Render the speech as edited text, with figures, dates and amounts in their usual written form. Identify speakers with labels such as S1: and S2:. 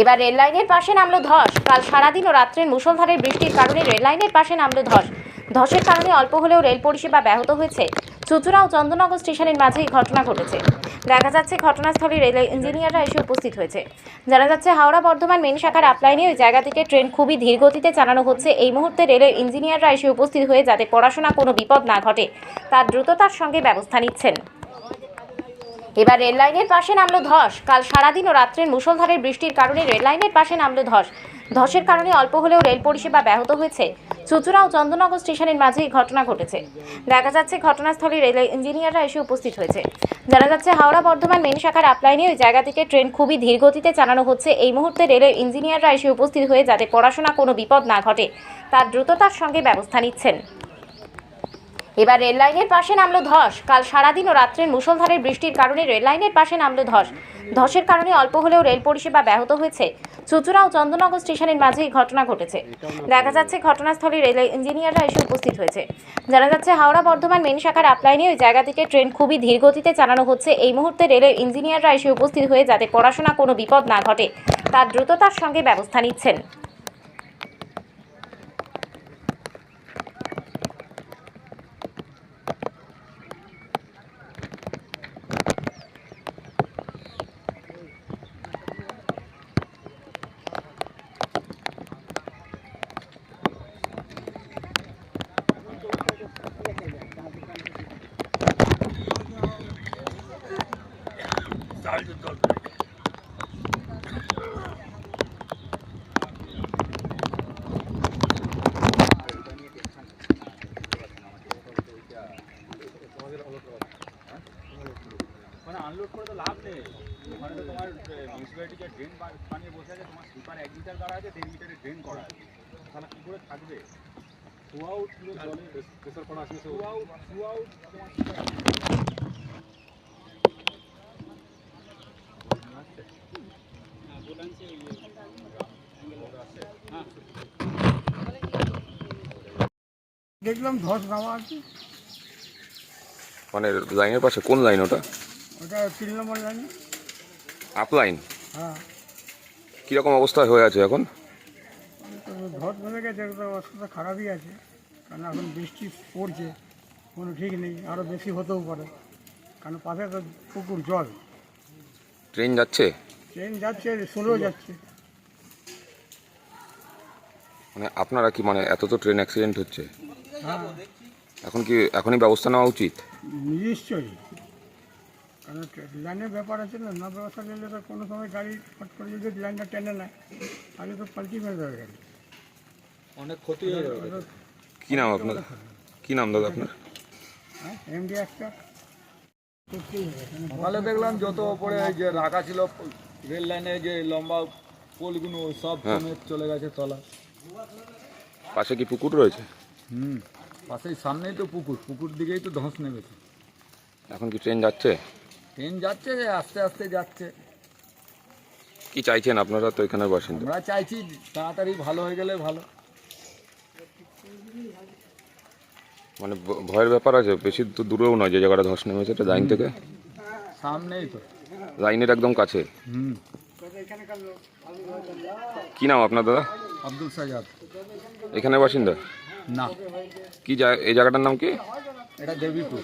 S1: এবার রেল লাইনের পাশে নামলো ধস। কাল সারাদিন ও রাত্রের মুষলধারে বৃষ্টির কারণে রেল লাইনের পাশে নামলো ধস। ধসের কারণে অল্প হলেও রেল পরিষেবা ব্যাহত হয়েছে। চুঁচুড়া ও চন্দননগর স্টেশনের মাঝে এই ঘটনা ঘটেছে। দেখা যাচ্ছে ঘটনাস্থলে রেল ইঞ্জিনিয়াররা এসে উপস্থিত হয়েছে। জানা যাচ্ছে হাওড়া বর্ধমান মেন শাখার আপ লাইনে ওই জায়গা থেকে ট্রেন খুবই ধীর গতিতে চালানো হচ্ছে। এই মুহূর্তে রেলের ইঞ্জিনিয়াররা এসে উপস্থিত হয়ে যাতে পড়াশোনা কোনো বিপদ না ঘটে তার দ্রুততার সঙ্গে ব্যবস্থা নিচ্ছেন। এবার রেল লাইনের পাশে নামলো ধস। কাল সারাদিন ও রাত্রের মুষলধারে বৃষ্টির কারণে রেল লাইনের পাশে নামলো ধস। ধসের কারণে অল্প হলেও রেল পরিষেবা ব্যাহত হয়েছে। চুঁচুড়া ও চন্দননগর স্টেশনের মাঝে এই ঘটনা ঘটেছে। দেখা যাচ্ছে ঘটনাস্থলে রেল ইঞ্জিনিয়াররা এসে উপস্থিত হয়েছে। জানা যাচ্ছে হাওড়া বর্ধমান মেন শাখার আপ লাইনে ওই জায়গা থেকে ট্রেন খুবই ধীর গতিতে চালানো হচ্ছে। এই মুহূর্তে রেলের ইঞ্জিনিয়াররা এসে উপস্থিত হয়ে যাতে পড়াশোনা কোনো বিপদ না ঘটে তার দ্রুততার সঙ্গে ব্যবস্থা নিচ্ছেন। এবার রেল লাইনের পাশে নামলো ধস। কাল সারাদিন ও রাত্রের মুষলধারে বৃষ্টির কারণে রেল লাইনের পাশে নামলো ধস। ধসের কারণে অল্প হলেও রেল পরিষেবা ব্যাহত হয়েছে। চুঁচুড়া ও চন্দননগর স্টেশনের মাঝে এই ঘটনা ঘটেছে। দেখা যাচ্ছে ঘটনাস্থলে রেল ইঞ্জিনিয়াররা এসে উপস্থিত হয়েছে। জানা যাচ্ছে হাওড়া বর্ধমান মেন শাখার আপ লাইনে ওই জায়গা থেকে ট্রেন খুবই ধীর গতিতে চালানো হচ্ছে। এই মুহূর্তে রেলের ইঞ্জিনিয়াররা এসে উপস্থিত হয়ে যাতে পড়াশোনা কোনো বিপদ না ঘটে তার দ্রুততার সঙ্গে ব্যবস্থা নিচ্ছেন।
S2: মানে আনলোড করে তো লাভ নেই। ওখানে তো তোমার মিউনিসিপ্যালিটি যে ড্রেন বানিয়ে বসে আছে, তোমার স্লিপার 1 মিটার গাড়া আছে, 1.5 মিটারের ড্রেন করা আছে, তাহলে কী করে থাকবে? থ্রু আউট পুরো জলে প্রেসার করা আছে, থ্রু আউট তোমার
S3: দেখলাম ধস নামা আছে।
S4: মানে লাইনের পাশে কোন লাইন ওটা?
S3: ওটা 3 নম্বর লাইন।
S4: Up line?
S3: হ্যাঁ।
S4: কীরকম অবস্থায় হয়ে আছে এখন?
S3: ধস নেমে গেছে, তো অবস্থা খারাপই আছে, কারণ এখন বৃষ্টি পড়ছে, কোনো ঠিক নেই, আরও বেশি হতেও পারে, কারণ পাশে তো পুকুর জল।
S4: ট্রেন যাচ্ছে?
S3: ট্রেন যাচ্ছে, স্লো যাচ্ছে।
S4: মানে আপনারা কি মানে এত তো ট্রেন অ্যাক্সিডেন্ট হচ্ছে,
S3: হ্যাঁ
S4: এখনই ব্যবস্থা নেওয়া উচিত?
S3: নিশ্চয়ই, কারণ লাইনের ব্যাপার আছে না, না ব্যবস্থা নিলে তো কোনো সময় গাড়ি ফট করে যদি লাইনটা টেনে নেয় তাহলে তো পাল্টি মেরে দেবে গাড়ি,
S2: অনেক ক্ষতি হয়ে যাবে।
S4: কী নাম আপনার? কী নাম দাদা আপনার?
S3: হ্যাঁ, এমডি একটা
S2: সকালে দেখলাম যত ওপরে যে রাখা ছিল রেল লাইনে, যে লম্বা পোলগুলো সব সমেত চলে গেছে তলা।
S4: পাশে কি পুকুর রয়েছে?
S2: পাশেই সামনেই তো পুকুর দিকেই তো ধস নেমেছে।
S4: এখন কি ট্রেন যাচ্ছে?
S2: ট্রেন যাচ্ছে, আস্তে আস্তে যাচ্ছে।
S4: কি চাইছেন আপনারা তো এখানের বাসিন্দা?
S2: আমরা চাইছি তাড়াতাড়ি ভালো হয়ে গেলে ভালো।
S4: মানে ভয়ের ব্যাপার আছে, বেশি তো দূরেও নয় যে জায়গাটা ধস নেমেছে, এটা লাইন থেকে
S2: সামনেই তো,
S4: লাইনের একদম কাছে। কি নাম আপনার দাদা?
S2: আব্দুল সাজাদ।
S4: এখানে বাসিন্দা
S2: না,
S4: কি এই জায়গাটার নাম কি?
S2: এটা দেবীপুর।